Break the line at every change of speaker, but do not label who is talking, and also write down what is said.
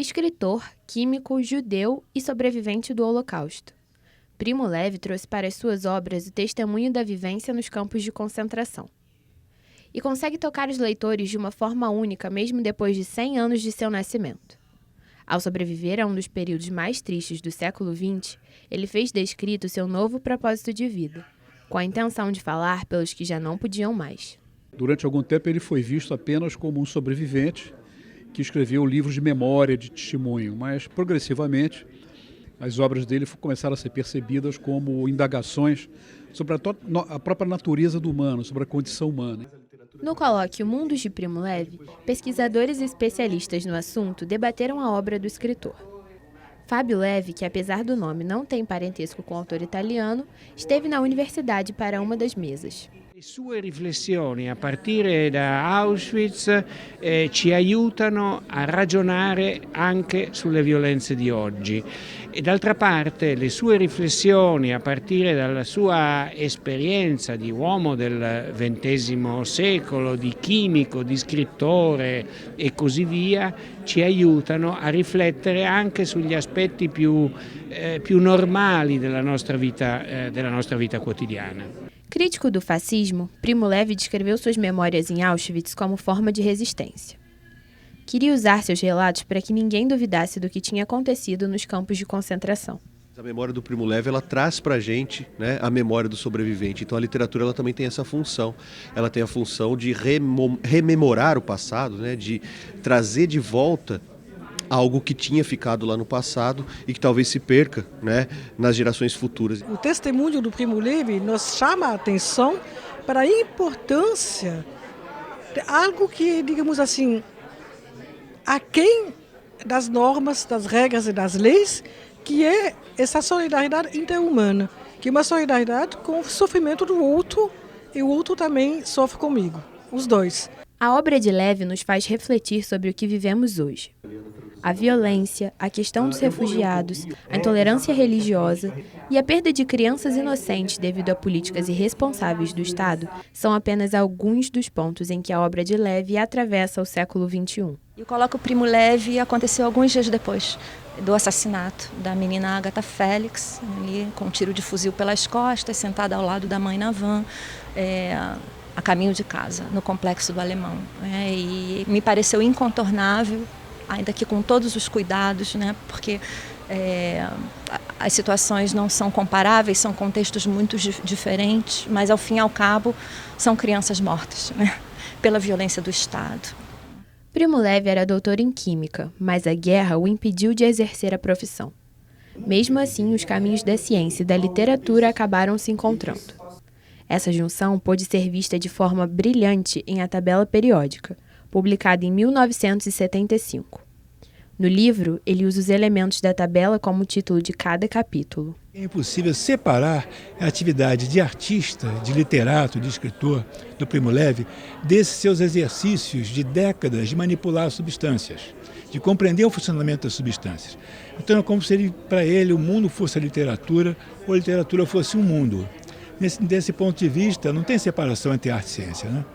Escritor, químico, judeu e sobrevivente do Holocausto. Primo Levi trouxe para as suas obras o testemunho da vivência nos campos de concentração. E consegue tocar os leitores de uma forma única mesmo depois de 100 anos de seu nascimento. Ao sobreviver a um dos períodos mais tristes do século XX, ele fez da escrita o seu novo propósito de vida, com a intenção de falar pelos que já não podiam mais.
Durante algum tempo ele foi visto apenas como um sobrevivente que escreveu livros de memória, de testemunho, mas progressivamente as obras dele começaram a ser percebidas como indagações sobre a própria natureza do humano, sobre a condição humana.
No colóquio Mundos de Primo Levi, pesquisadores e especialistas no assunto debateram a obra do escritor. Fábio Levi, que apesar do nome não tem parentesco com o autor italiano, esteve na universidade para uma das mesas.
Le sue riflessioni a partire da Auschwitz ci aiutano a ragionare anche sulle violenze di oggi e d'altra parte le sue riflessioni a partire dalla sua esperienza di uomo del XX secolo, di chimico, di scrittore e così via ci aiutano a riflettere anche sugli aspetti più normali della nostra vita quotidiana.
Crítico do fascismo, Primo Levi descreveu suas memórias em Auschwitz como forma de resistência. Queria usar seus relatos para que ninguém duvidasse do que tinha acontecido nos campos de concentração.
A memória do Primo Levi, ela traz para a gente, né, a memória do sobrevivente. Então a literatura ela também tem essa função. Ela tem a função de rememorar o passado, né, de trazer de volta algo que tinha ficado lá no passado e que talvez se perca, né, nas gerações futuras.
O testemunho do Primo Levi nos chama a atenção para a importância de algo que, digamos assim, aquém das normas, das regras e das leis, que é essa solidariedade interhumana, que é uma solidariedade com o sofrimento do outro e o outro também sofre comigo, os dois.
A obra de Levi nos faz refletir sobre o que vivemos hoje. A violência, a questão dos refugiados, a intolerância religiosa e a perda de crianças inocentes devido a políticas irresponsáveis do Estado são apenas alguns dos pontos em que a obra de Levi atravessa o século XXI.
E o colóquio Primo Levi aconteceu alguns dias depois do assassinato da menina Agatha Félix, ali, com um tiro de fuzil pelas costas, sentada ao lado da mãe na van, a caminho de casa, no Complexo do Alemão. E me pareceu incontornável, ainda que com todos os cuidados, né, porque as situações não são comparáveis, são contextos muito diferentes, mas ao fim e ao cabo são crianças mortas, né, pela violência do Estado.
Primo Levi era doutor em Química, mas a guerra o impediu de exercer a profissão. Mesmo assim, os caminhos da ciência e da literatura acabaram se encontrando. Essa junção pôde ser vista de forma brilhante em A Tabela Periódica, publicada em 1975. No livro, ele usa os elementos da tabela como título de cada capítulo.
É impossível separar a atividade de artista, de literato, de escritor do Primo Levi desses seus exercícios de décadas de manipular substâncias, de compreender o funcionamento das substâncias. Então é como se para ele o mundo fosse a literatura ou a literatura fosse o mundo. Desse ponto de vista, não tem separação entre arte e ciência, né?